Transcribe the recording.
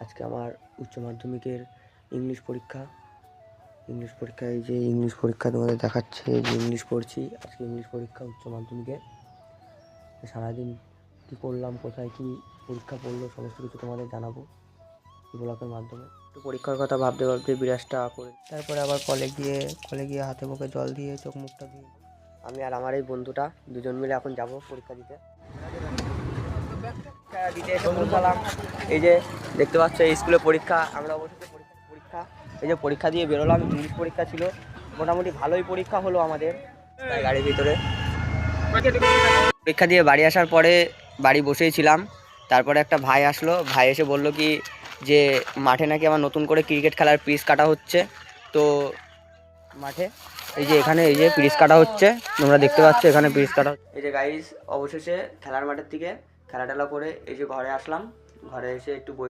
আজকে আমার উচ্চ মাধ্যমিকের ইংলিশ পরীক্ষায় যে ইংলিশ পরীক্ষা তোমাদের দেখাচ্ছে, যে ইংলিশ পড়ছি। আজকে ইংলিশ পরীক্ষা উচ্চ মাধ্যমিকে। সারাদিন কী করলাম, কোথায় কী পরীক্ষা পড়লো, সমস্ত কিছু তোমাদের জানাবো ব্লগের মাধ্যমে। একটু পরীক্ষার কথা ভাবতে ভাবতে বিরাজটা করে তারপরে আবার কলে গিয়ে হাতে মুখে জল দিয়ে চোখ মুখটা দিয়ে আমি আর আমার এই বন্ধুটা দুজন মিলে এখন যাব পরীক্ষা দিতে। এসে পৌঁছালাম। এই যে দেখতে পাচ্ছ, এই স্কুলে পরীক্ষা। আমরা অবশ্যই পরীক্ষা এই যে পরীক্ষা দিয়ে বেরোলাম। ইংলিশ পরীক্ষা ছিল, মোটামুটি ভালোই পরীক্ষা হলো আমাদের। তাই গাড়ির ভিতরে পরীক্ষা দিয়ে বাড়ি আসার পরে বাড়ি বসেই ছিলাম। তারপরে একটা ভাই আসলো, ভাই এসে বললো কি যে মাঠে নাকি আমার নতুন করে ক্রিকেট খেলার পিচ কাটা হচ্ছে। তো মাঠে এই যে এখানে এই যে পিচ কাটা হচ্ছে, তোমরা দেখতে পাচ্ছ এখানে পিচ কাটা। এই যে গাইস, অবশেষে খেলার মাঠের থেকে খেলা টেলা করে এই যে ঘরে আসলাম। ঘরে এসে একটু